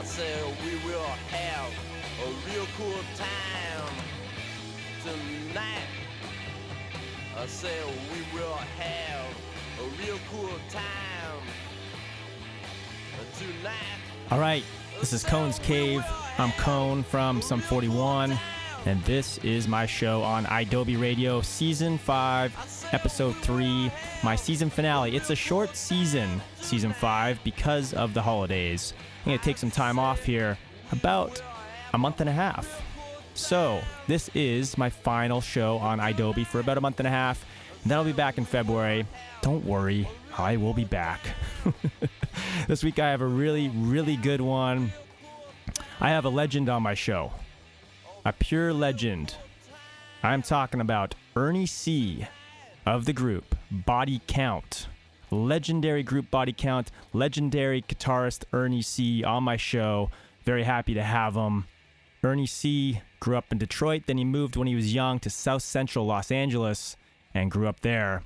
I said we will have a real cool time tonight. I said we will have a real cool time tonight. All right, this is Cone's Cave. I'm Cone from Sum 41, and this is my show on iDoby Radio, Season 5, Episode 3, my season finale. It's a short season, Season 5, because of the holidays. I'm going to take some time off here, about a month and a half. So, this is my final show on iDoby for about a month and a half. Then I'll be back in February. Don't worry, I will be back. This week I have a really, really good one. I have a legend on my show. A pure legend. I'm talking about Ernie C of the group Body Count. Legendary group Body Count. Legendary guitarist Ernie C on my show. Very happy to have him. Ernie C grew up in Detroit. Then he moved when he was young to South Central Los Angeles and grew up there.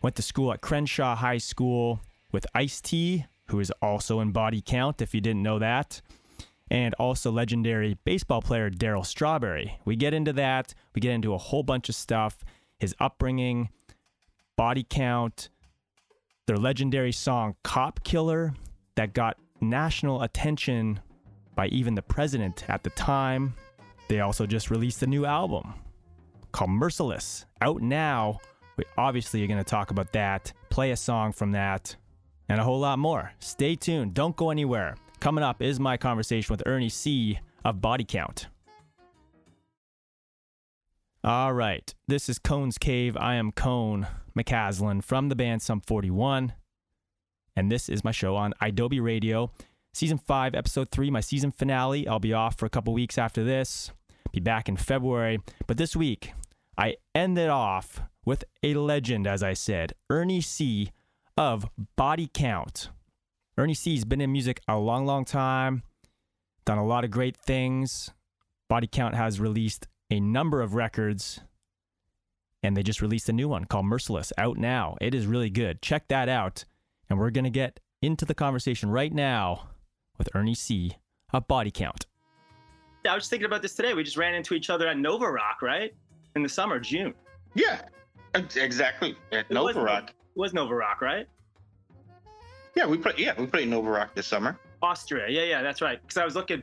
Went to school at Crenshaw High School with Ice-T, who is also in Body Count, if you didn't know that. And also legendary baseball player Darryl Strawberry. We get into that. We get into a whole bunch of stuff. His upbringing, Body Count, their legendary song Cop Killer that got national attention by even the president at the time. They also just released a new album called Merciless, out now. We obviously are going to talk about that, play a song from that, and a whole lot more. Stay tuned. Don't go anywhere. Coming up is my conversation with Ernie C of Body Count. All right. This is Cone's Cave. I am Cone McCaslin from the band Sum 41. And this is my show on iDoby Radio. Season 5, Episode 3, my season finale. I'll be off for a couple weeks after this. Be back in February. But this week, I ended off with a legend, as I said, Ernie C of Body Count. Ernie C's been in music a long, long time, done a lot of great things. Body Count has released a number of records, and they just released a new one called Merciless, out now. It is really good. Check that out, and we're going to get into the conversation right now with Ernie C of Body Count. I was thinking about this today. We just ran into each other at Nova Rock, right? In the summer, June. Yeah, exactly. At Nova Rock. It was Nova Rock, right? Yeah, we played Nova Rock this summer. Austria. Yeah, that's right. Because I was looking,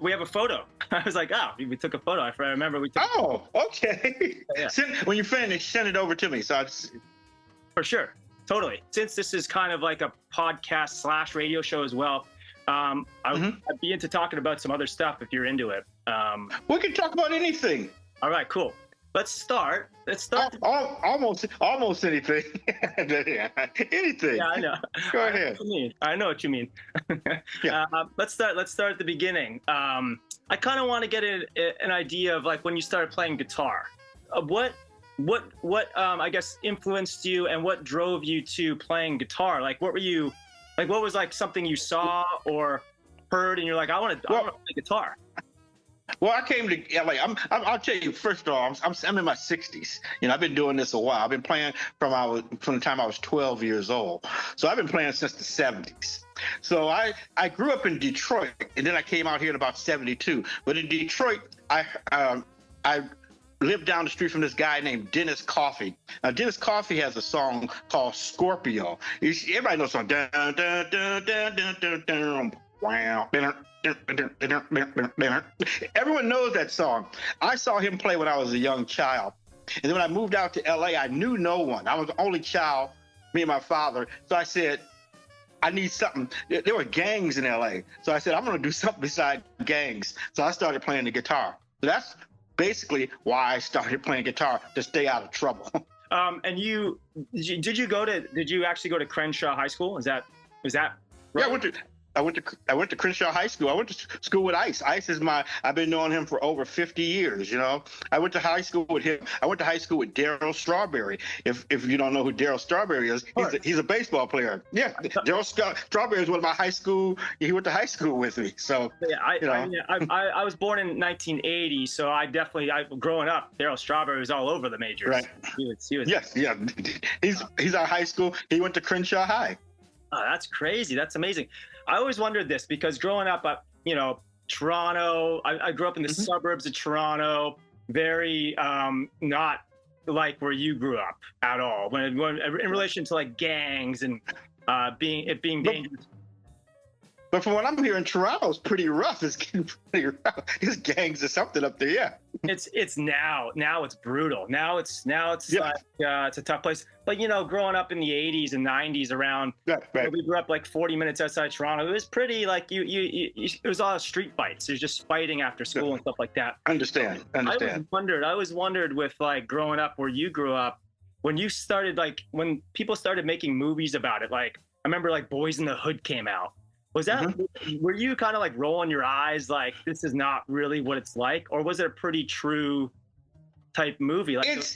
we have a photo. I was like, oh, we took a photo. I remember we took. Oh, okay. Yeah. When you finish, send it over to me. For sure, totally. Since this is kind of like a podcast / radio show as well, I'd be into talking about some other stuff if you're into it. We can talk about anything. All right, cool. Let's start. Almost anything. Anything. Yeah, I know. Go ahead. I know what you mean. Yeah. Let's start at the beginning. I kind of want to get an idea of like when you started playing guitar. What I guess influenced you and what drove you to playing guitar? Like what was like something you saw or heard and you're like, I want to play guitar. Well, I came to LA. I'll tell you first of all, I'm in my 60s. I've been doing this a while. I've been playing from the time I was 12 years old. So I've been playing since the 70s. So I grew up in Detroit, and then I came out here in about 72. But in Detroit, I lived down the street from this guy named Dennis Coffey. Now, Dennis Coffey has a song called Scorpio. Everybody knows the song. Dun, dun, dun, dun, dun, dun, dun, wow. Everyone knows that song. I saw him play when I was a young child. And then when I moved out to LA, I knew no one. I was the only child, me and my father. So I said, I need something. There were gangs in LA. So I said, I'm going to do something besides gangs. So I started playing the guitar. So that's basically why I started playing guitar, to stay out of trouble. And did you actually go to Crenshaw High School? Was that right? Yeah, I went to Crenshaw High School. I went to school with Ice. Ice is I've been knowing him for over 50 years, I went to high school with him. I went to high school with Darryl Strawberry. If you don't know who Darryl Strawberry is, he's a baseball player. Yeah, Darryl Strawberry is one of my high school. He went to high school with me. So yeah, I was born in 1980, so growing up, Darryl Strawberry was all over the majors. Right. He was. Yes, yeah. He's our high school. He went to Crenshaw High. Oh, that's crazy. That's amazing. I always wondered this because growing up, Toronto, I grew up in the suburbs of Toronto, very not like where you grew up at all. When in relation to like gangs and being dangerous. But from what I'm hearing, Toronto's pretty rough. It's getting pretty rough. There's gangs or something up there, yeah. It's now it's brutal. Now it's like it's a tough place. But growing up in the 80s and 90s around, right. We grew up like 40 minutes outside Toronto. It was pretty like it was all street fights. There's just fighting after school and stuff like that. Understand. I always wondered with like growing up where you grew up, when you started like when people started making movies about it. Like I remember like Boys in the Hood came out. Was that were you kind of like rolling your eyes like this is not really what it's like, or was it a pretty true type movie? Like it's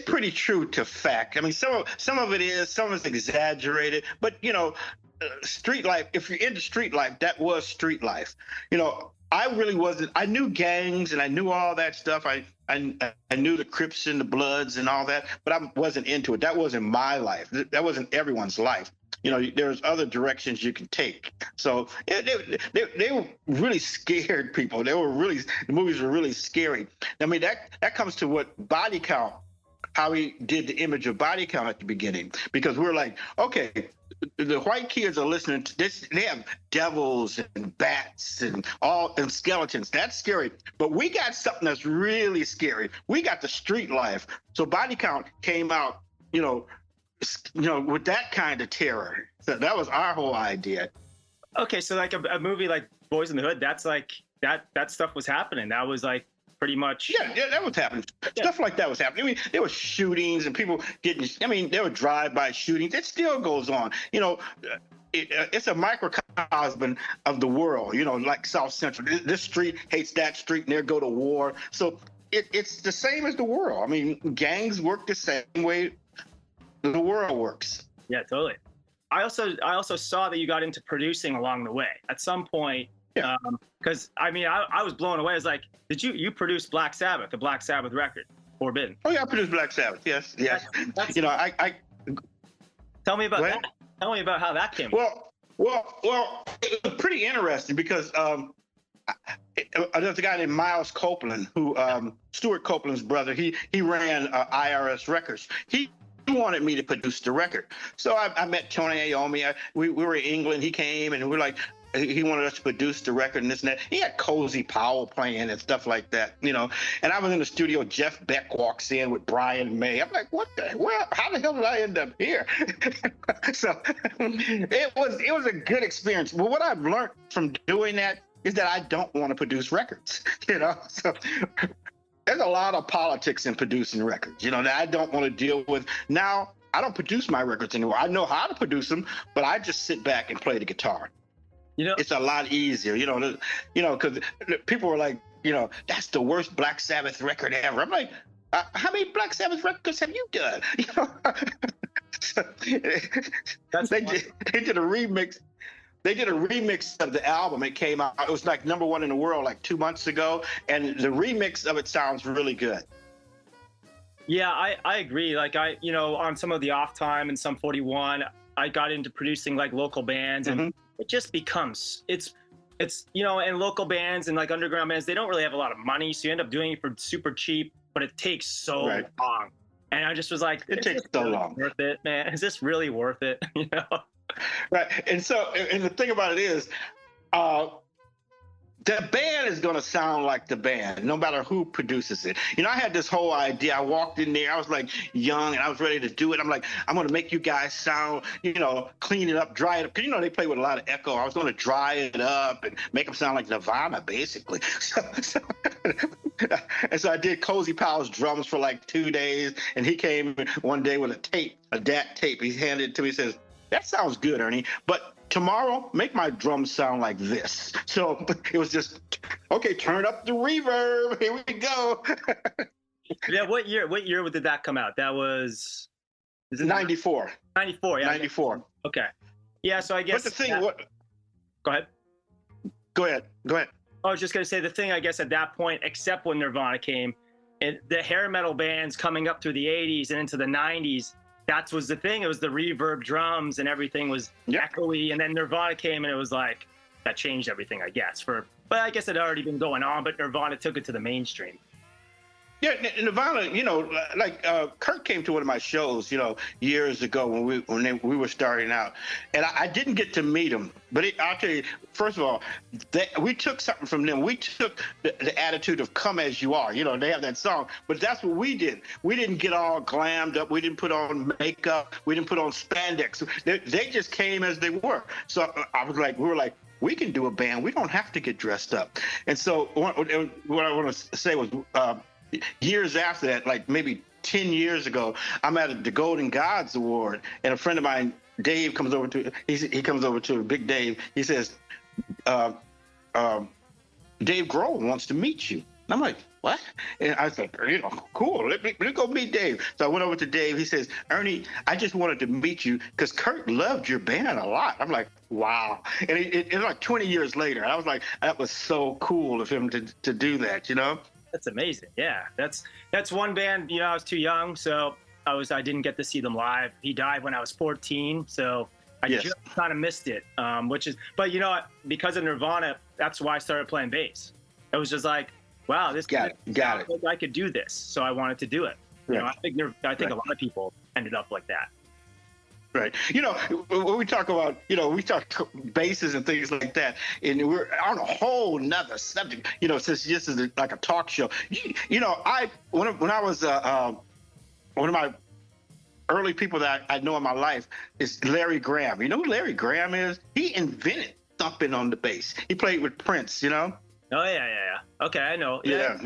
pretty true to fact. I mean, some of it is, some of it's exaggerated, but street life. If you're into street life, that was street life. I really wasn't. I knew gangs and I knew all that stuff. I knew the Crips and the Bloods and all that, but I wasn't into it. That wasn't my life. That wasn't everyone's life. There's other directions you can take. So they were really scared people. The movies were really scary. I mean, that comes to what body count, how he did the image of body count at the beginning, because we're like, okay, the white kids are listening to this. They have devils and bats and skeletons. That's scary. But we got something that's really scary. We got the street life. So body count came out, with that kind of terror. So that was our whole idea. Okay, so like a movie like Boys in the Hood, that's like that stuff was happening. That was like pretty much. Yeah, that was happening. Yeah. Stuff like that was happening. I mean, there were shootings and people there were drive-by shootings. It still goes on. It's a microcosm of the world, like South Central. This street hates that street and they go to war. So it's the same as the world. I mean, gangs work the same way the world works. Yeah, totally. I also saw that you got into producing along the way at some point. Yeah. Because I was blown away. I was like, did you produce Black Sabbath, the Black Sabbath record, Forbidden? Oh yeah, I produced Black Sabbath. Yes. That's tell me about that. Tell me about how that came. Well, it was pretty interesting because there's a guy named Miles Copeland who Stuart Copeland's brother. He ran IRS Records. He wanted me to produce the record. So I met Tony Iommi. We were in England. He came and we were like, he wanted us to produce the record and this and that. He had Cozy Powell playing and stuff like that, And I was in the studio. Jeff Beck walks in with Brian May. I'm like, how the hell did I end up here? So it was a good experience. But what I've learned from doing that is that I don't want to produce records, So there's a lot of politics in producing records, that I don't want to deal with. Now, I don't produce my records anymore. I know how to produce them, but I just sit back and play the guitar. It's a lot easier, because people were like, that's the worst Black Sabbath record ever. I'm like, how many Black Sabbath records have you done? They did a remix. They did a remix of the album. It came out. It was like #1 in the world like 2 months ago, and the remix of it sounds really good. Yeah, I agree. Like on some of the off time and some 41, I got into producing like local bands, and it just becomes it's and local bands and like underground bands, they don't really have a lot of money, so you end up doing it for super cheap, but it takes so long. And I just was like, it takes so long. Worth it, man? Is this really worth it? Right. And so, and the thing about it is, the band is going to sound like the band, no matter who produces it. I had this whole idea. I walked in there. I was like young and I was ready to do it. I'm like, I'm going to make you guys sound, clean it up, dry it up. Because, they play with a lot of echo. I was going to dry it up and make them sound like Nirvana, basically. And so I did Cozy Powell's drums for like 2 days. And he came one day with a DAT tape. He handed it to me. He says, that sounds good, Ernie. But tomorrow, make my drums sound like this. So it was just, okay, turn up the reverb. Here we go. Yeah, what year did that come out? That was 94. 94, yeah. 94. Okay. Yeah, so I guess. But the thing, Go ahead. Go ahead. I was just going to say the thing, I guess, at that point, except when Nirvana came, and the hair metal bands coming up through the 80s and into the 90s, that was the thing. It was the reverb drums and everything was echoey. And then Nirvana came and it was like, that changed everything, I guess. But I guess it had already been going on, but Nirvana took it to the mainstream. Yeah, Nirvana, like Kurt came to one of my shows, years ago when we were starting out, and I didn't get to meet him. But I'll tell you, first of all, we took something from them. We took the attitude of "Come as you are." They have that song, but that's what we did. We didn't get all glammed up. We didn't put on makeup. We didn't put on spandex. They just came as they were. So we were like, we can do a band. We don't have to get dressed up. And so what I want to say was. Years after that, like maybe 10 years ago, I'm at the Golden Gods Award, and a friend of mine, Dave, comes over to Big Dave. He says, Dave Grohl wants to meet you. And I'm like, what? And I said, cool, let me go meet Dave. So I went over to Dave. He says, Ernie, I just wanted to meet you because Kurt loved your band a lot. I'm like, wow. And it was like 20 years later. I was like, that was so cool of him to do that, That's amazing. Yeah, that's one band. I was too young, so I didn't get to see them live. He died when I was 14, so I just kind of missed it. But because of Nirvana, that's why I started playing bass. It was just like, wow, this got it. Like I could do this, so I wanted to do it. Right. I think a lot of people ended up like that. Right. When we talk about, we talk basses and things like that, and we're on a whole nother subject, since this is like a talk show. When I was one of my early people that I know in my life is Larry Graham. You know who Larry Graham is? He invented thumping on the bass. He played with Prince, Oh, yeah. Okay, I know. Yeah.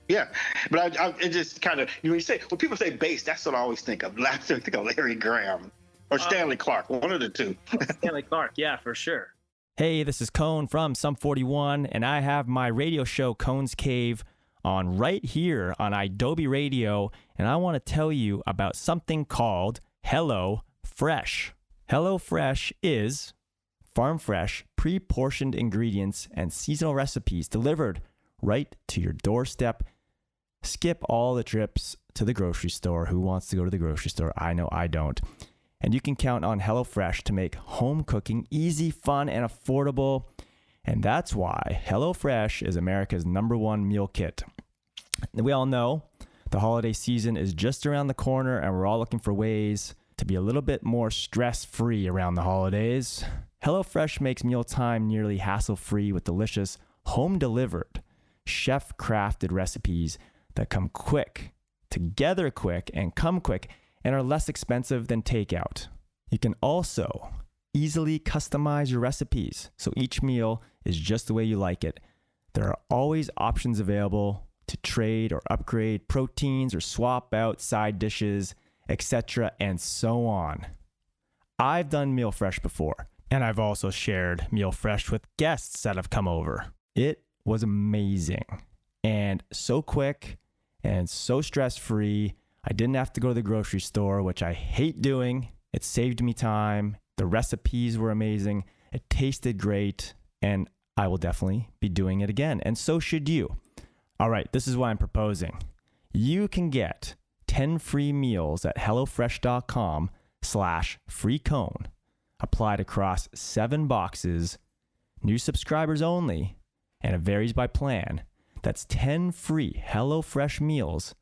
Yeah, but it just kind of, when people say bass, that's what I always think of. I think of Larry Graham or Stanley Clarke, one of the two. Stanley Clarke, yeah, for sure. Hey, this is Cone from Sum 41, and I have my radio show, Cone's Cave, on right here on Adobe Radio, and I want to tell you about something called Hello Fresh. Hello Fresh is farm fresh, pre-portioned ingredients and seasonal recipes delivered right to your doorstep. Skip all the trips to the grocery store. Who wants to go to the grocery store? I know I don't. And you can count on HelloFresh to make home cooking easy, fun, and affordable. And that's why HelloFresh is America's #1 meal kit. We all know the holiday season is just around the corner, and we're all looking for ways to be a little bit more stress-free around the holidays. HelloFresh makes mealtime nearly hassle-free with delicious, home-delivered, chef-crafted recipes that come quick, together quick, and come quick, and are less expensive than takeout. You can also easily customize your recipes, so each meal is just the way you like it. There are always options available to trade or upgrade proteins or swap out side dishes, etc., and so on. I've done Meal Fresh before, and I've also shared Meal Fresh with guests that have come over. It was amazing and so quick and so stress-free. I didn't have to go to the grocery store, which I hate doing. It saved me time. The recipes were amazing. It tasted great, and I will definitely be doing it again, and so should you. All right, this is what I'm proposing. You can get 10 free meals at hellofresh.com/freecone, applied across 7 boxes, new subscribers only, and it varies by plan. That's 10 free HelloFresh meals.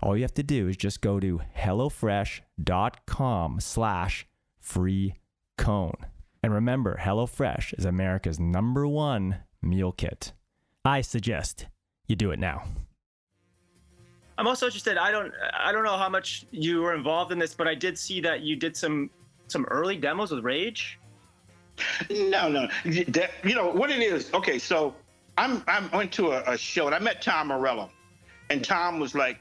All you have to do is just go to hellofresh.com/freecone. And remember, HelloFresh is America's #1 meal kit. I suggest you do it now. I'm also interested. I don't know how much you were involved in this, but I did see that you did some early demos with Rage. No. What it is? Okay, so I went to a show and I met Tom Morello, and Tom was like,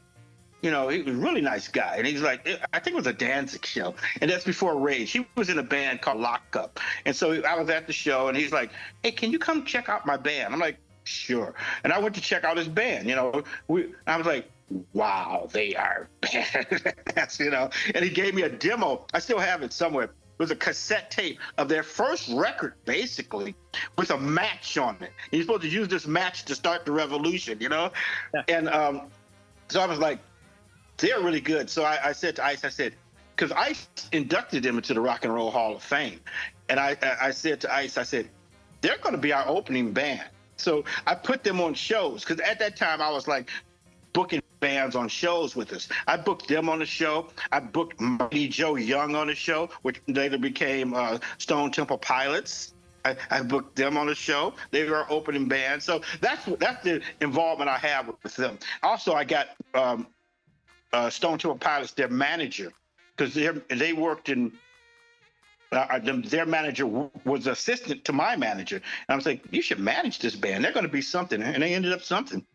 he was a really nice guy, and he's like, I think it was a Danzig show, and that's before Rage. He was in a band called Lockup, and so I was at the show, and he's like, hey, can you come check out my band? I'm like, sure. And I went to check out his band. I was like, wow, they are badass, And he gave me a demo. I still have it somewhere. It was a cassette tape of their first record, basically, with a match on it. You're supposed to use this match to start the revolution, And so I was like, they're really good. So I said to Ice, I said, because Ice inducted them into the Rock and Roll Hall of Fame. And I said to Ice, I said, they're going to be our opening band. So I put them on shows, because at that time I was like booking bands on shows with us. I booked them on the show. I booked Mighty Joe Young on the show, which later became Stone Temple Pilots. I booked them on the show. They were our opening band. So that's the involvement I have with them. Also, I got Stone Temple Pilots, their manager, because they worked in. Their manager was assistant to my manager, and I was like, "You should manage this band. They're going to be something," and they ended up something.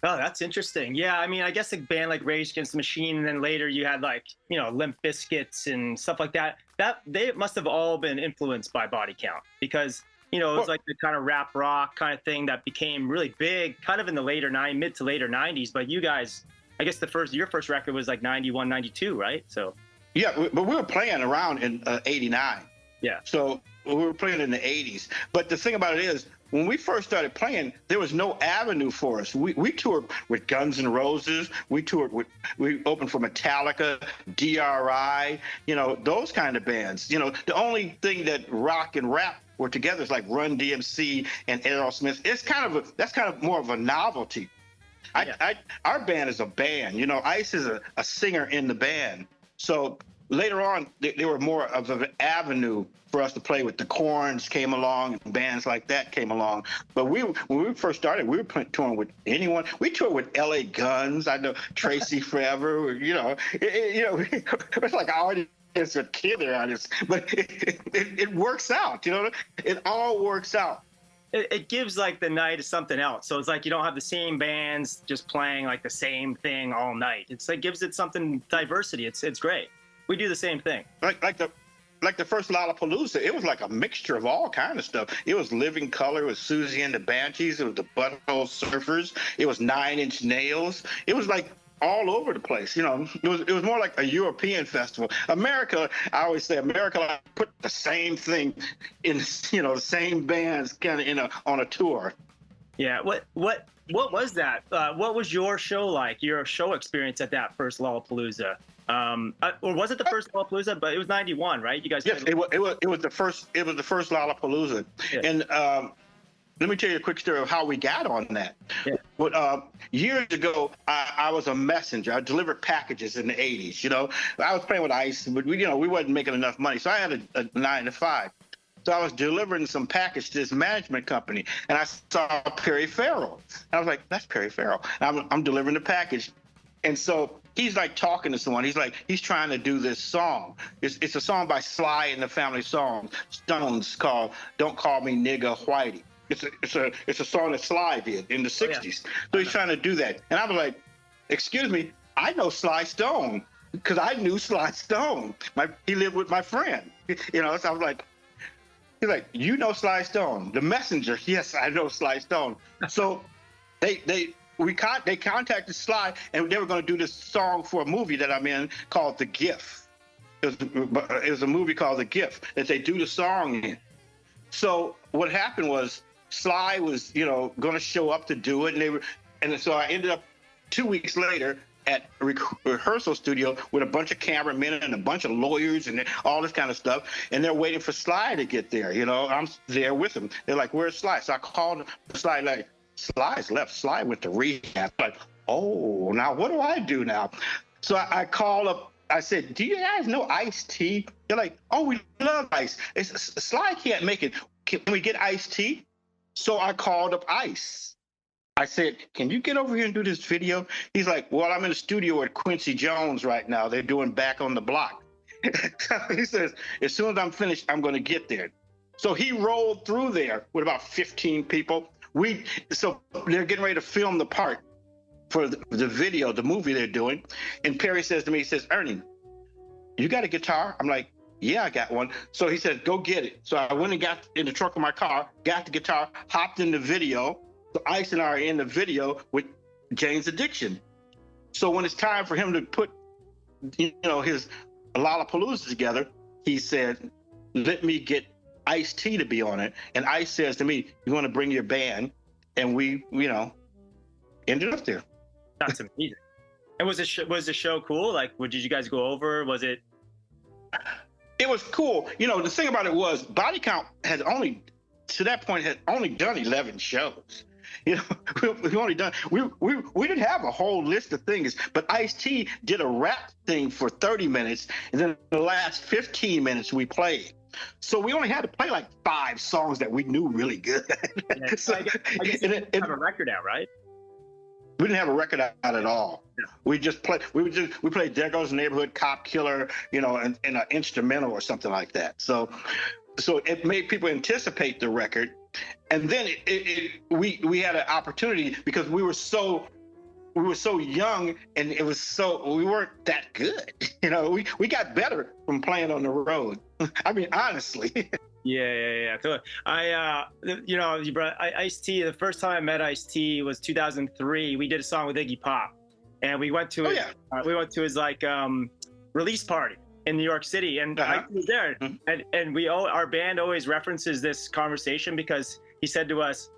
Oh, that's interesting. Yeah, I mean, I guess a band like Rage Against the Machine, and then later you had like, you know, Limp Bizkit and stuff like that. That they must have all been influenced by Body Count, because, you know, it was like the kind of rap rock kind of thing that became really big, kind of in the mid to later 90s. But you guys, I guess your first record was like 91, 92, right? So. Yeah, but we were playing around in '89. Yeah. So we were playing in the '80s. But the thing about it is, when we first started playing, there was no avenue for us. We toured with Guns N' Roses. We opened for Metallica, DRI, you know, those kind of bands. You know, the only thing that rock and rap were together is like Run DMC and Aerosmith. That's kind of more of a novelty. Yeah. Our band is a band. You know, Ice is a singer in the band. So later on, there were more of an avenue for us to play with. The Corns came along, and bands like that came along. But when we first started, we were touring with anyone. We toured with LA Guns. I know Tracy Forever. You know, it's like I already as a kid there, but it works out. You know, it all works out. It gives like the night is something else. So it's like you don't have the same bands just playing like the same thing all night. It's like gives it something diversity. It's great. We do the same thing. Like the first Lollapalooza, it was like a mixture of all kind of stuff. It was Living Color, it was Susie and the Banshees, it was the Butthole Surfers, it was 9 Inch Nails. It was like all over the place. You know, it was more like a European festival. America, I always say, America put the same thing in, you know, the same bands kind of on a tour. Yeah. What was that? What was your show like? Your show experience at that first Lollapalooza? Or was it the first Lollapalooza? But it was 91, right? You guys. Yes, it was the first. It was the first Lollapalooza, yeah. And let me tell you a quick story of how we got on that. Yeah. But years ago, I was a messenger. I delivered packages in the 80s. You know, I was playing with Ice, but we wasn't making enough money, so I had a 9-to-5. So I was delivering some package to this management company, and I saw Perry Farrell. And I was like, "That's Perry Farrell." And I'm delivering the package, and so he's like talking to someone. He's trying to do this song. It's a song by Sly and the Family Stones called "Don't Call Me Nigga Whitey." It's a song that Sly did in the 60s. Oh, yeah. So he's trying to do that. And I was like, "Excuse me, I know Sly Stone," because I knew Sly Stone. He lived with my friend. You know, so I was like, he's like, "You know Sly Stone?" The messenger, yes, I know Sly Stone. So they contacted Sly, and they were going to do this song for a movie that I'm in called The Gift. It was a movie called The Gift that they do the song in. So what happened was Sly was, going to show up to do it, and so I ended up 2 weeks later at a rehearsal studio with a bunch of cameramen and a bunch of lawyers and all this kind of stuff, and they're waiting for Sly to get there. I'm there with him. They're like, "Where's Sly?" So I called Sly, like, "Sly's left. Sly went to rehab." Like, "Oh, now what do I do now?" So I called up. I said, "Do you guys know Ice-T?" They're like, "Oh, we love Ice. Sly can't make it. Can we get Ice-T?" So I called up Ice. I said, "Can you get over here and do this video?" He's like, "Well, I'm in the studio with Quincy Jones right now. They're doing Back on the Block." He says, "As soon as I'm finished, I'm going to get there." So he rolled through there with about 15 people. So they're getting ready to film the part for the video, the movie they're doing. And Perry says to me, he says, "Ernie, you got a guitar?" I'm like, "Yeah, I got one." So he said, "Go get it." So I went and got in the trunk of my car, got the guitar, hopped in the video. So Ice and I are in the video with Jane's Addiction. So when it's time for him to put, his Lollapalooza together, he said, "Let me get Ice-T to be on it." And Ice says to me, "You want to bring your band?" And we, ended up there. That's amazing. And was the show cool? Like, did you guys go over? Was it? It was cool. The thing about it was Body Count had only, to that point, had only done 11 shows. We only done, we didn't have a whole list of things, but Ice-T did a rap thing for 30 minutes, and then the last 15 minutes we played. So we only had to play like 5 songs that we knew really good. Yeah, So, I guess you didn't have a record out, right? we didn't have a record out at all. Yeah. We just played. We played "There Goes the Neighborhood," "Cop Killer," in an instrumental or something like that. So it made people anticipate the record, and then we had an opportunity because we were so young, and we weren't that good. We got better from playing on the road. I mean, honestly. Yeah. Cool. You brought Ice-T. The first time I met Ice-T was 2003. We did a song with Iggy Pop, and we went to his like release party in New York City, and I was there. Mm-hmm. And our band always references this conversation because he said to us,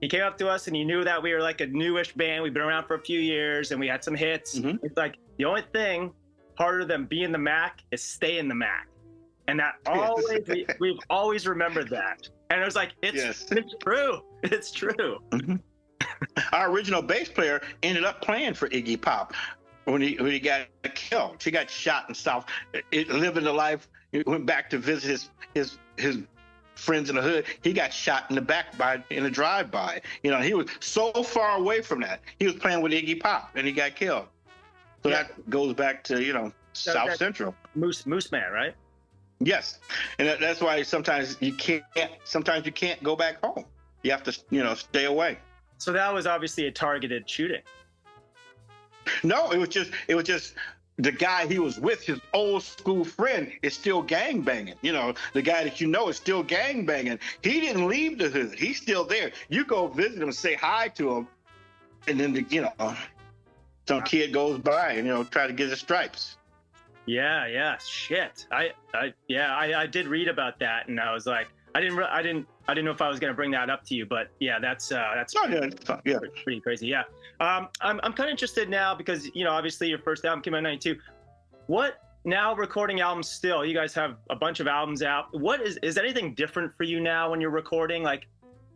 he came up to us and he knew that we were like a newish band. We've been around for a few years and we had some hits. Mm-hmm. It's like the only thing harder than being the Mac is staying the Mac. And that always, we've always remembered that. And it was like, it's true. It's true. Mm-hmm. Our original bass player ended up playing for Iggy Pop when he got killed. He got shot in South, living the life. He went back to visit his friends in the hood. He got shot in the back in a drive-by. He was so far away from that. He was playing with Iggy Pop and he got killed. So that goes back to, South Central. Moose Man, right? Yes, and that's why sometimes you can't go back home. You have to, stay away. So that was obviously a targeted shooting. No, it was just the guy he was with, his old school friend, is still gangbanging. The guy that is still gangbanging. He didn't leave the hood. He's still there. You go visit him, say hi to him, and then some kid goes by and try to get his stripes. Yeah. Shit. I did read about that, and I was like, I didn't know if I was gonna bring that up to you, but yeah, that's pretty crazy. Yeah. I'm kind of interested now because obviously your first album came out in '92. What now? Recording albums still? You guys have a bunch of albums out. What is anything different for you now when you're recording? Like,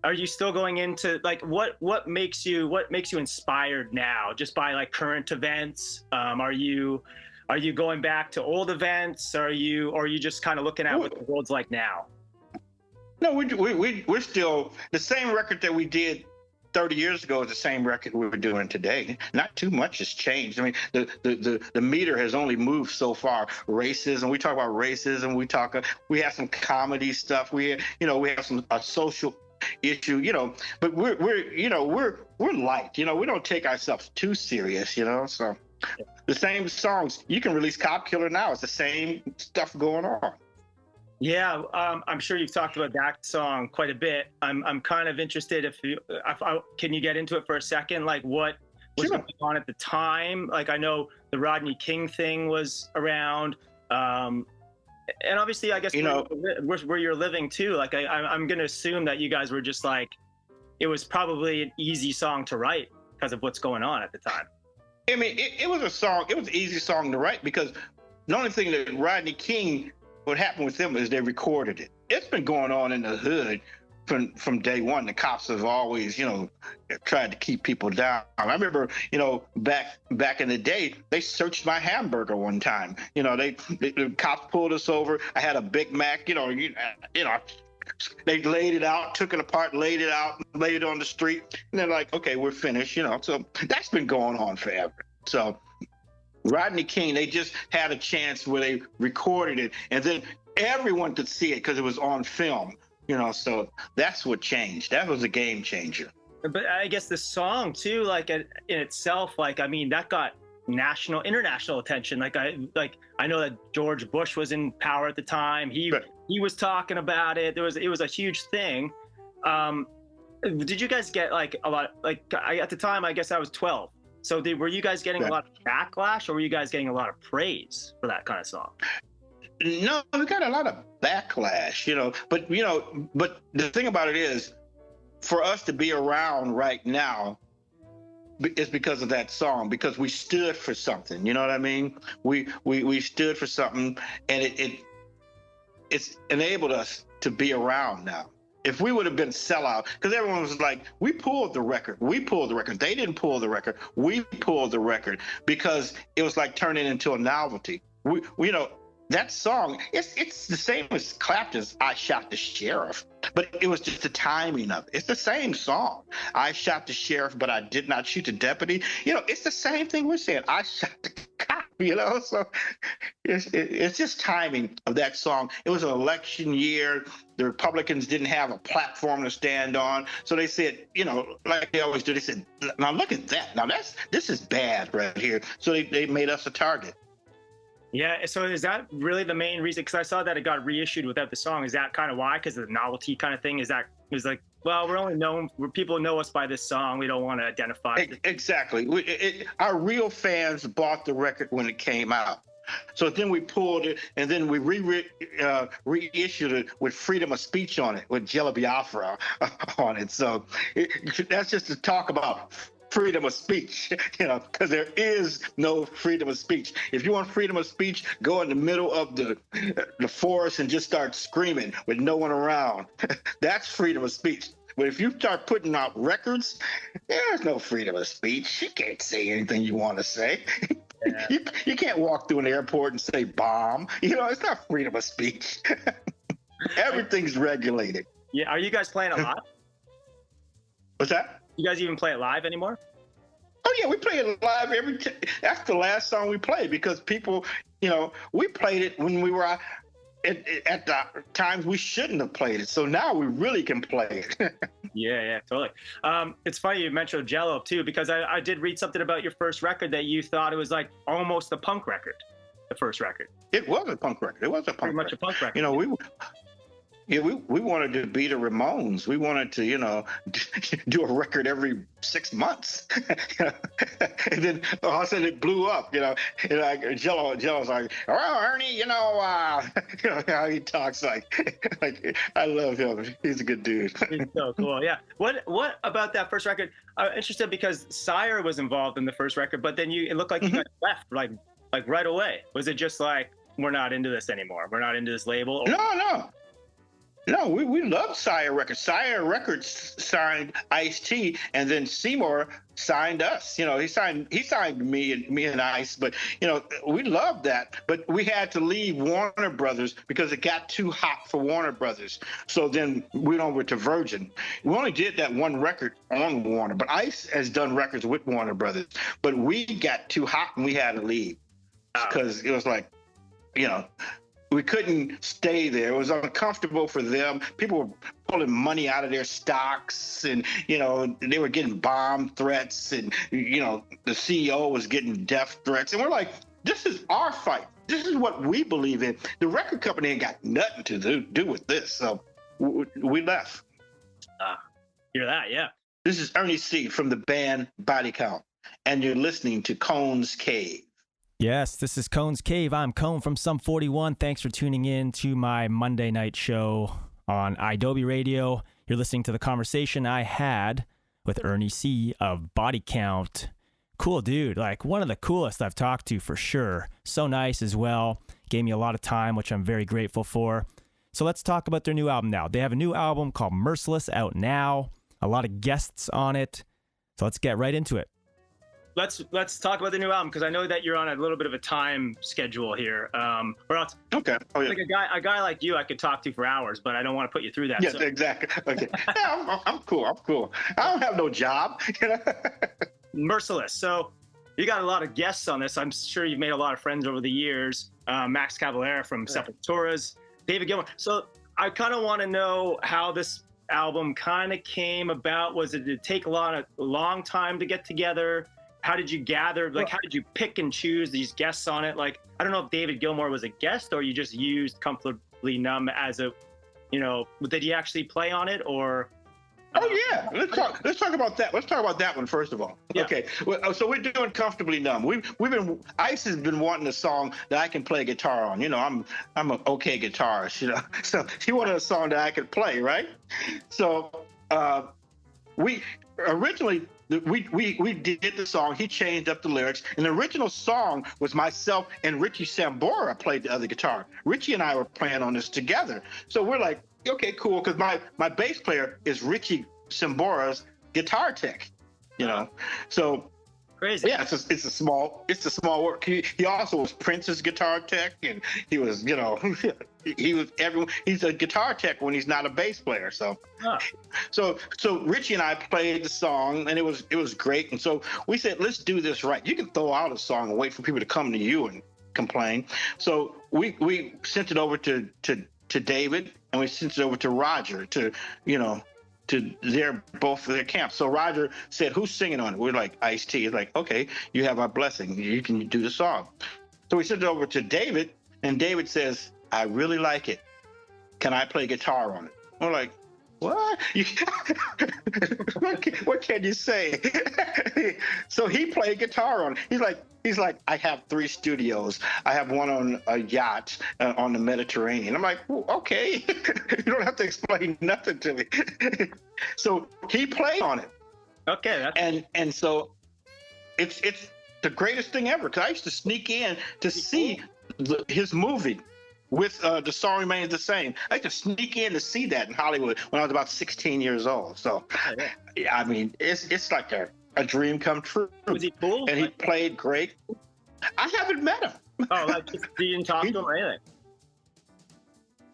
are you still going into like what makes you inspired now? Just by like current events? Are you going back to old events? Or are you just kind of looking at what the world's like now? No, we're still the same record that we did 30 years ago is the same record we were doing today. Not too much has changed. I mean, the meter has only moved so far. Racism. We talk about racism. We have some comedy stuff. We have some social issue. But we're light. We don't take ourselves too serious. So. The same songs. You can release "Cop Killer" now. It's the same stuff going on. Yeah, I'm sure you've talked about that song quite a bit. I'm kind of interested can you get into it for a second? Like what was going on at the time? Like I know the Rodney King thing was around, and obviously I guess where you're living too. Like I'm going to assume that you guys were just like, it was probably an easy song to write because of what's going on at the time. I mean, it was a song. It was an easy song to write because the only thing that Rodney King, what happened with them is they recorded it. It's been going on in the hood from day one. The cops have always, tried to keep people down. I remember, back in the day, they searched my hamburger one time. The cops pulled us over. I had a Big Mac. They laid it out, took it apart, laid it out, laid it on the street, and they're like, okay, we're finished, So that's been going on forever. So Rodney King, they just had a chance where they recorded it, and then everyone could see it because it was on film, So that's what changed. That was a game changer. But I guess the song too, like in itself, like I mean, that got international attention. Like I know that George Bush was in power at the time. He was talking about it. It was a huge thing. Did you guys get like a lot? Like at the time, I guess I was 12. So were you guys getting a lot of backlash, or were you guys getting a lot of praise for that kind of song? No, we got a lot of backlash, But but the thing about it is, for us to be around right now, is because of that song, because we stood for something. You know what I mean? We stood for something, and it's enabled us to be around now. If we would have been sellout, because everyone was like, we pulled the record. They didn't pull the record. We pulled the record because it was like turning into a novelty. We you know, that song, it's the same as Clapton's I Shot the Sheriff, but it was just the timing of it. It's the same song. I shot the sheriff, but I did not shoot the deputy. You know, it's the same thing we're saying. I shot the cop, you know? So it's just timing of that song. It was an election year. The Republicans didn't have a platform to stand on. So they said, you know, like they always do, they said, now look at that. Now this is bad right here. So they made us a target. Yeah, so is that really the main reason? Because I saw that it got reissued without the song. Is that kind of why? Because of the novelty kind of thing? Is that, it was like, well, we're only known, people know us by this song. We don't want to identify. Exactly. Our real fans bought the record when it came out. So then we pulled it, and then we reissued it with freedom of speech on it, with Jello Biafra on it. So that's just to talk about freedom of speech, you know, because there is no freedom of speech. If you want freedom of speech, go in the middle of the forest and just start screaming with no one around. That's freedom of speech. But if you start putting out records, there's no freedom of speech. You can't say anything you want to say. Yeah. You can't walk through an airport and say bomb. You know, it's not freedom of speech. Everything's regulated. Yeah. Are you guys playing it live? What's that? You guys even play it live anymore? Oh yeah, we play it live every time. That's the last song we played because people, you know, we played it when we were at the times we shouldn't have played it. So now we really can play it. Yeah, totally. It's funny you mentioned Jello too, because I did read something about your first record that you thought it was like almost a punk record, the first record. It was a punk record. It was a punk Pretty much a punk record. You know, we wanted to be the Ramones. We wanted to, you know, do a record every 6 months. And then all of a sudden it blew up, you know. And like Jello's like, "Oh, Ernie, you know how he talks like I love him. He's a good dude." He's so cool. Yeah. What about that first record? I'm interested because Sire was involved in the first record, but then it looked like you guys left like right away. Was it just like, we're not into this anymore? We're not into this label? No, we love Sire Records. Sire Records signed Ice-T, and then Seymour signed us. You know, he signed me and Ice, but you know, we loved that. But we had to leave Warner Brothers because it got too hot for Warner Brothers. So then we went over to Virgin. We only did that one record on Warner, but Ice has done records with Warner Brothers. But we got too hot and we had to leave because it was like, you know, we couldn't stay there. It was uncomfortable for them. People were pulling money out of their stocks, and you know, they were getting bomb threats, and you know, the CEO was getting death threats. And we're like, this is our fight. This is what we believe in. The record company ain't got nothing to do with this. So we left. Hear that? Yeah. This is Ernie C from the band Body Count, and you're listening to Cone's Cave. Yes, this is Cone's Cave. I'm Cone from Sum 41. Thanks for tuning in to my Monday night show on iDoby Radio. You're listening to the conversation I had with Ernie C of Body Count. Cool dude, like one of the coolest I've talked to for sure. So nice as well. Gave me a lot of time, which I'm very grateful for. So let's talk about their new album now. They have a new album called Merciless out now. A lot of guests on it. So let's get right into it. Let's talk about the new album, because I know that you're on a little bit of a time schedule here. Or else, okay. Oh yeah. Like a guy like you, I could talk to for hours, but I don't want to put you through that. Yes, so. Exactly. Okay. Yeah, I'm cool. I don't have no job. Merciless. So you got a lot of guests on this. I'm sure you've made a lot of friends over the years. Max Cavalera from Sepultura's, David Gilmour. So I kind of want to know how this album kind of came about. Did it take a long time to get together? How did you gather, how did you pick and choose these guests on it? Like, I don't know if David Gilmour was a guest or you just used Comfortably Numb as a, you know, did he actually play on it or? Oh yeah, let's talk about that. Let's talk about that one first of all. Yeah. Okay, so we're doing Comfortably Numb. Ice has been wanting a song that I can play guitar on. You know, I'm an okay guitarist, you know. So he wanted a song that I could play, right? So we originally we did the song. He changed up the lyrics. And the original song was myself and Richie Sambora played the other guitar. Richie and I were playing on this together. So we're like, okay, cool, because my bass player is Richie Sambora's guitar tech, you know. So Crazy. yeah, it's a small work. He also was Prince's guitar tech, and he was, you know, he's a guitar tech when he's not a bass player. So, so Richie and I played the song, and it was great. And so we said, let's do this right. You can throw out a song and wait for people to come to you and complain. So we sent it over to David, and we sent it over to Roger to, you know, to both of their camps. So Roger said, who's singing on it? We're like, Ice-T. He's like, okay, you have our blessing. You can do the song. So we sent it over to David, and David says, I really like it. Can I play guitar on it? We're like, what? What can you say? So he played guitar on it. He's like, I have 3 studios. I have one on a yacht on the Mediterranean. I'm like, well, okay. You don't have to explain nothing to me. So he played on it. Okay. And so it's the greatest thing ever. Because I used to sneak in to see his movie with The Song Remains the Same. I used to sneak in to see that in Hollywood when I was about 16 years old. So, yeah, I mean, it's like a dream come true. Was he cool? And he played great. I haven't met him. Oh, like you didn't talk to him or anything?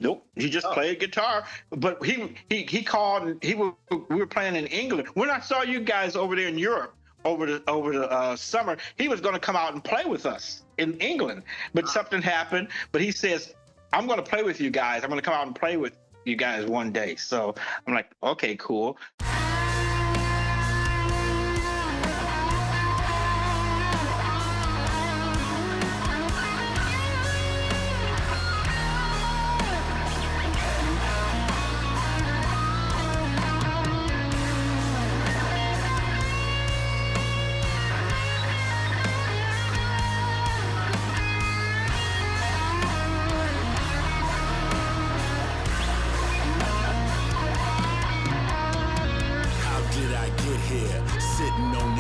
Nope, he just played guitar. But he called, and we were playing in England. When I saw you guys over there in Europe over the summer, he was going to come out and play with us in England. But something happened. But he says, I'm going to play with you guys. I'm going to come out and play with you guys one day. So I'm like, okay, cool.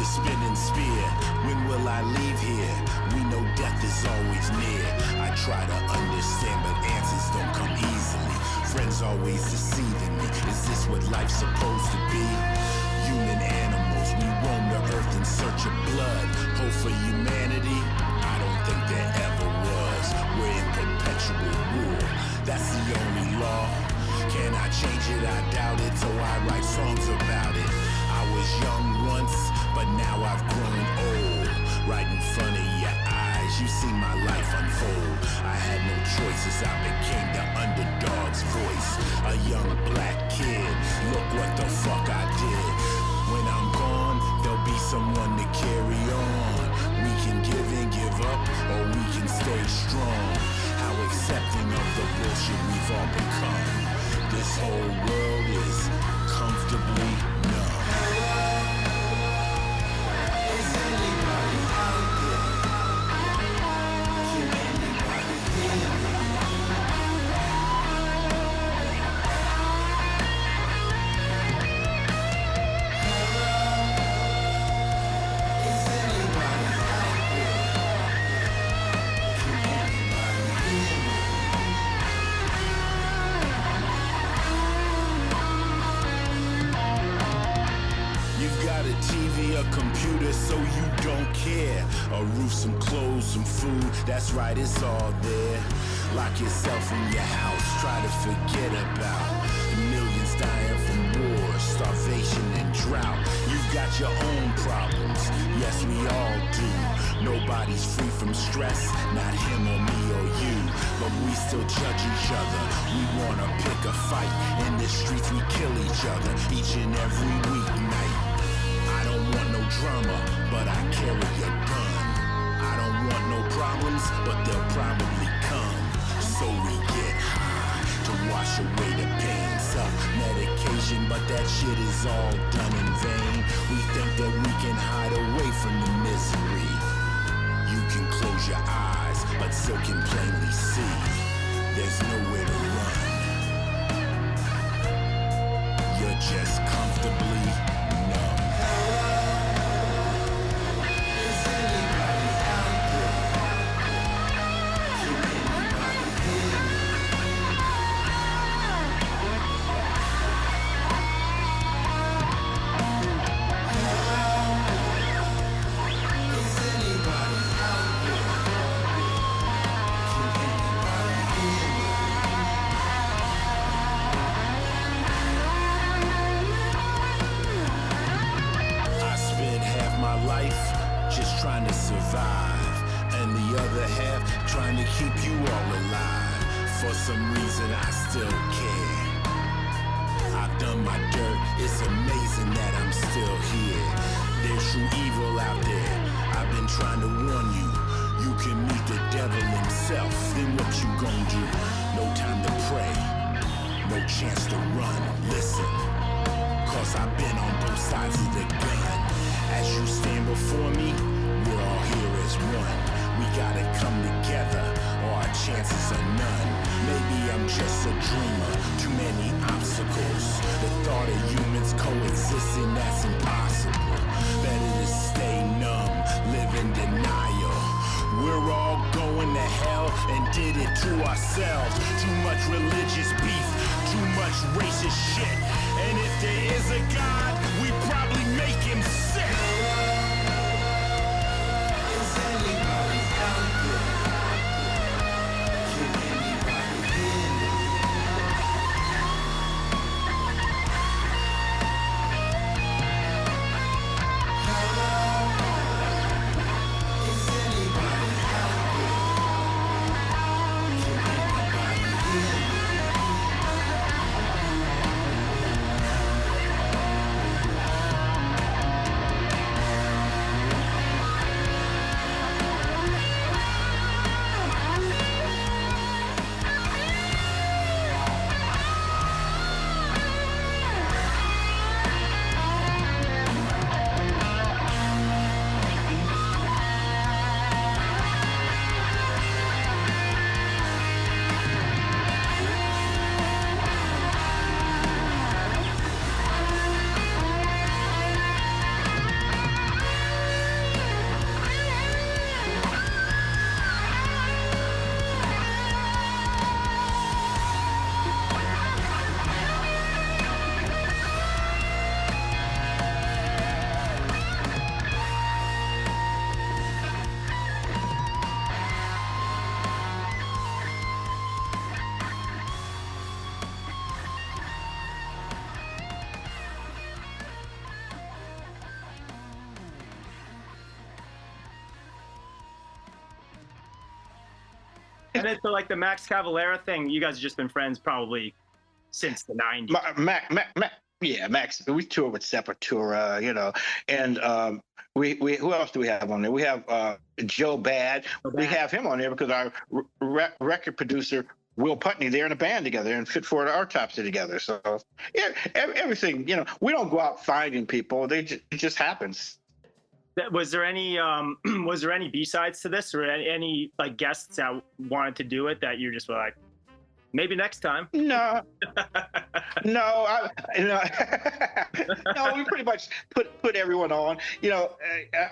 Spinning spear, when will I leave here? We know death is always near. I try to understand, but answers don't come easily. Friends always deceiving me. Is this what life's supposed to be? Human animals, we roam the earth in search of blood. Hope for humanity? I don't think there ever was. We're in perpetual war. That's the only law. Can I change it? I doubt it, so I write songs about it. I was young once, but now I've grown old. Right in front of your eyes, you see my life unfold. I had no choices, I became the underdog's voice. A young black kid, look what the fuck I did. When I'm gone, there'll be someone to carry on. We can give and give up, or we can stay strong. How accepting of the bullshit we've all become. This whole world is comfortably numb. A computer so you don't care. A roof, some clothes, some food, that's right, it's all there. Lock yourself in your house, try to forget about millions dying from war, starvation and drought. You've got your own problems, yes we all do. Nobody's free from stress, not him or me or you. But we still judge each other, we wanna pick a fight. In the streets we kill each other, each and every weeknight. I don't want no drama, but I carry a gun. I don't want no problems, but they'll probably come. So we get high to wash away the pain. Self-medication, but that shit is all done in vain. We think that we can hide away from the misery. You can close your eyes, but still can plainly see. There's nowhere to run. You're just comfortably numb. just trying to survive, and the other half trying to keep you all alive. For some reason I still care. I've done my dirt, it's amazing that I'm still here. There's true evil out there, I've been trying to warn you. You can meet the devil himself, then what you gon' do? No time to pray, no chance to run. Listen, cause I've been on both sides of the gun. As you stand before me, we're all here as one. We gotta come together, or our chances are none. Maybe I'm just a dreamer, too many obstacles. The thought of humans coexisting, that's impossible. Better to stay numb, live in denial. We're all going to hell and did it to ourselves. Too much religious beef, too much racist shit. And if there is a God, we probably make him sick. Is anybody out there? Can anybody hear me? Is anybody out there? Can anybody hear me? And then so like the Max Cavalera thing, you guys have just been friends probably since the 90s. Max. We tour with Sepultura, and we who else do we have on there? We have Joe Bad. We have him on there because our record producer Will Putney, they're in a band together, and Fit for the Autopsy together. So yeah, everything. We don't go out finding people; it just happens. Was there any B-sides to this, or any like guests that wanted to do it that you just were like, maybe next time? No, no, no. We pretty much put everyone on.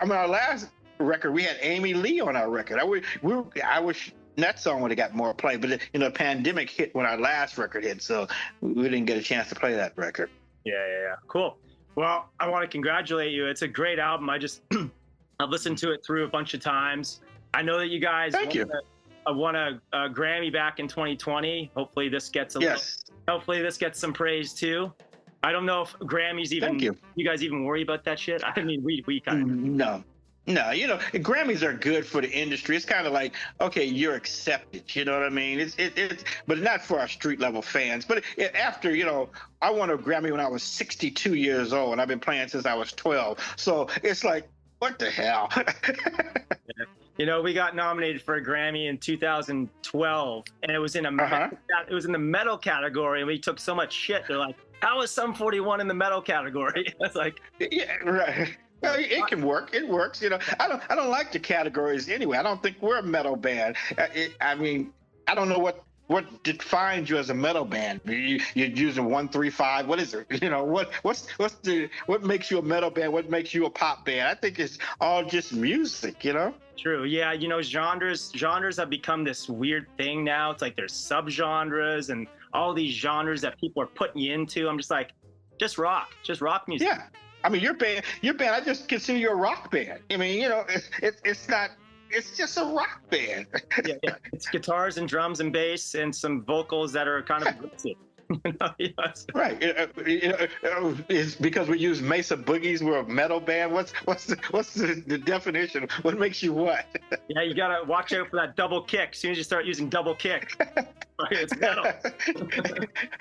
Our last record, we had Amy Lee on our record. I wish that song would have got more play, but the pandemic hit when our last record hit, so we didn't get a chance to play that record. Yeah. Cool. Well, I want to congratulate you. It's a great album. I've listened to it through a bunch of times. I know that you guys won a Grammy back in 2020. Hopefully this gets hopefully this gets some praise too. I don't know if Grammys even, you guys even worry about that shit. I mean, we kind of. No, Grammys are good for the industry. It's kind of like, okay, you're accepted. You know what I mean? It's but not for our street level fans. But after, I won a Grammy when I was 62 years old, and I've been playing since I was 12. So it's like, what the hell? We got nominated for a Grammy in 2012, and it was in the metal category, and we took so much shit. They're like, how is Sum 41 in the metal category? It's like, yeah, right. Well, it can work. It works. I don't like the categories anyway. I don't think we're a metal band. I don't know what defines you as a metal band. You're using 1, 3, 5. What is it? What makes you a metal band? What makes you a pop band? I think it's all just music. True. Yeah. Genres have become this weird thing now. It's like there's subgenres and all these genres that people are putting you into. I'm just like, just rock music. Yeah. I mean, your band, I just consider you a rock band. I mean, it's not, it's just a rock band. Yeah. It's guitars and drums and bass and some vocals that are kind of aggressive. Yes. Right. It's because we use Mesa Boogies. We're a metal band. What's the definition? What makes you what? Yeah, you gotta watch out for that double kick. As soon as you start using double kick, it's metal.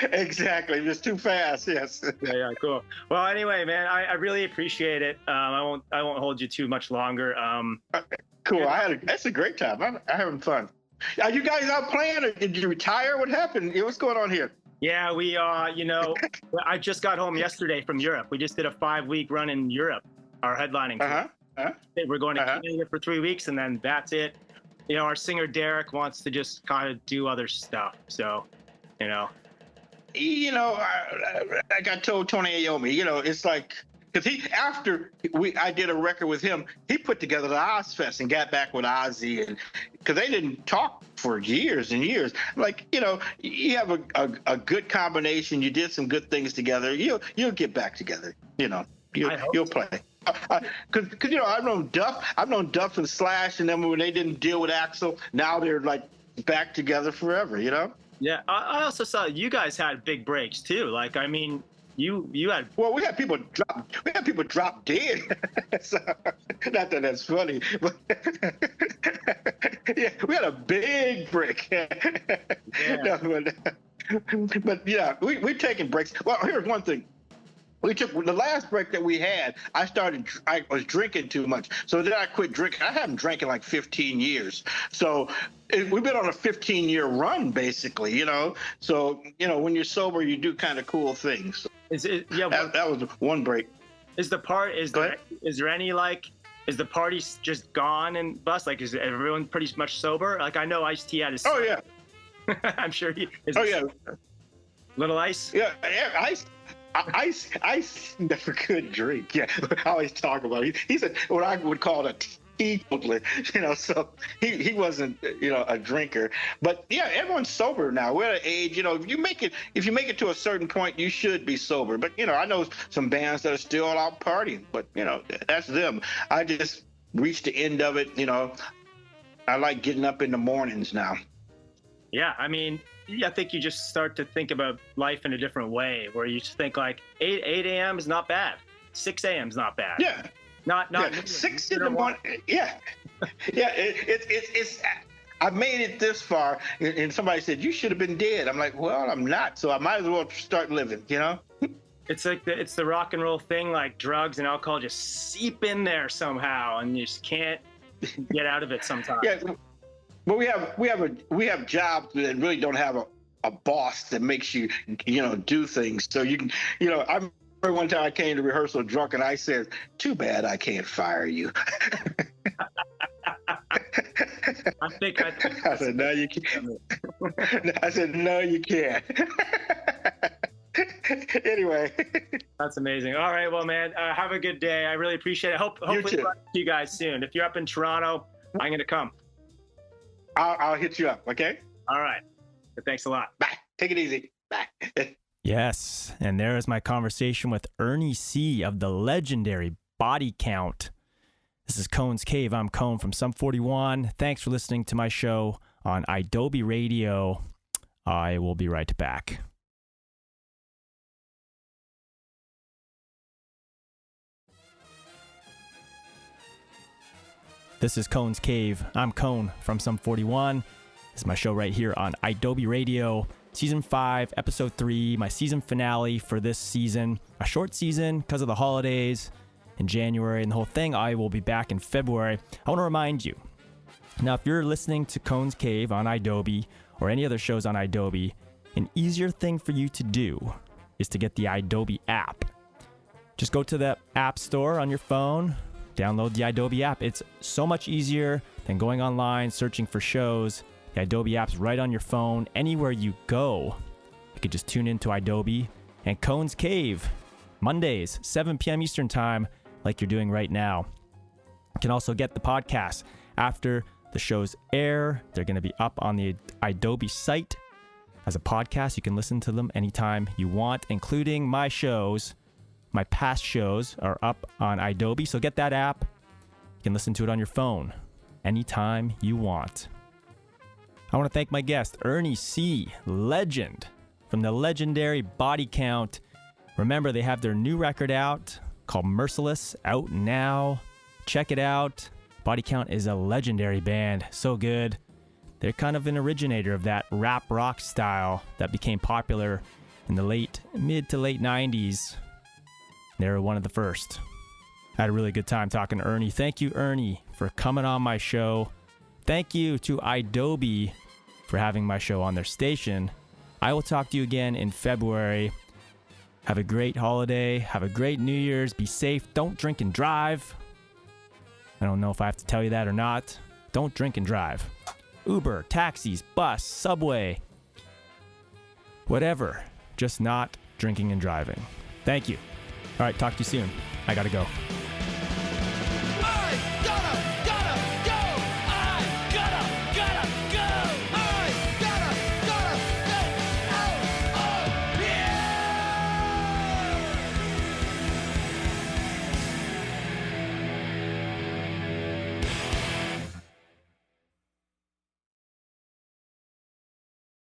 Exactly. It's too fast. Yes. Yeah, cool. Well, anyway, man, I really appreciate it. I won't hold you too much longer. Cool. That's a great time. I'm having fun. Are you guys out playing, or did you retire? What happened? What's going on here? Yeah, we I just got home yesterday from Europe. We just did a 5-week run in Europe, our headlining tour. We're going to Canada for 3 weeks, and then that's it. Our singer Derek wants to just kind of do other stuff. So, Like I told Tony Iommi, it's like, because I did a record with him, he put together the Ozfest and got back with Ozzy, and because they didn't talk for years and years. Like, you have a good combination. You did some good things together. You'll get back together. You'll play. Because I've known Duff and Slash, and then when they didn't deal with Axl, now they're like back together forever. Yeah, I also saw you guys had big breaks too. Like, I mean, you had. Well, we had people drop dead. So, not that that's funny, but yeah, we had a big break. Yeah. No, but yeah, we're taking breaks. Well, here's one thing. We took the last break that we had. I was drinking too much, so then I quit drinking. I haven't drank in like 15 years. So we've been on a 15-year run, basically. So when you're sober, you do kind of cool things. That was one break. Is the party just gone and bust? Like, is everyone pretty much sober? Like, I know Ice-T had his. Oh yeah. I'm sure he is. Oh yeah. Little Ice. Yeah, Ice never could drink. Yeah, I always talk about it. He's what I would call a teetotaler, so he wasn't, a drinker. But yeah, everyone's sober now. We're at an age, if you make it to a certain point, you should be sober. But, I know some bands that are still out partying, but, that's them. I just reached the end of it, I like getting up in the mornings now. Yeah, I mean, I think you just start to think about life in a different way, where you just think like 8 a.m. is not bad, 6 a.m. is not bad. Yeah, not 6 in the morning. Yeah, yeah. It's. I made it this far, and somebody said you should have been dead. I'm like, well, I'm not, so I might as well start living. It's like it's the rock and roll thing, like drugs and alcohol just seep in there somehow, and you just can't get out of it sometimes. Yeah. But we have jobs that really don't have a boss that makes you do things. So you can I remember one time I came to rehearsal drunk and I said, "Too bad I can't fire you." I said, "No, you can't." I said, "No, you can't." Anyway. That's amazing. All right, well, man, have a good day. I really appreciate it. Hopefully we'll see you guys soon. If you're up in Toronto, I'm going to come. I'll hit you up, okay? All right. Thanks a lot. Bye. Take it easy. Bye. Yes, and there is my conversation with Ernie C of the legendary Body Count. This is Cone's Cave. I'm Cone from Sum 41. Thanks for listening to my show on iDoby Radio. I will be right back. This is Cone's Cave. I'm Cone from Sum 41. This is my show right here on iDoby Radio. Season 5, Episode 3, my season finale for this season. A short season because of the holidays in January and the whole thing. I will be back in February. I want to remind you, now if you're listening to Cone's Cave on iDoby or any other shows on iDoby, an easier thing for you to do is to get the iDoby app. Just go to the App Store on your phone, download the iDoby app. It's so much easier than going online, searching for shows. The iDoby app's right on your phone. Anywhere you go, you could just tune into iDoby. And Cone's Cave, Mondays, 7 p.m. Eastern Time, like you're doing right now. You can also get the podcast after the shows air. They're going to be up on the iDoby site as a podcast. You can listen to them anytime you want, including my shows. My past shows are up on iDoby, so get that app. You can listen to it on your phone anytime you want. I want to thank my guest, Ernie C, legend from the legendary Body Count. Remember, they have their new record out called Merciless, out now. Check it out. Body Count is a legendary band. So good. They're kind of an originator of that rap rock style that became popular in the mid to late 90s. They were one of the first. I had a really good time talking to Ernie. Thank you, Ernie, for coming on my show. Thank you to iDoby for having my show on their station. I will talk to you again in February. Have a great holiday. Have a great New Year's. Be safe. Don't drink and drive. I don't know if I have to tell you that or not. Don't drink and drive. Uber, taxis, bus, subway, whatever. Just not drinking and driving. Thank you. All right, talk to you soon. I gotta go.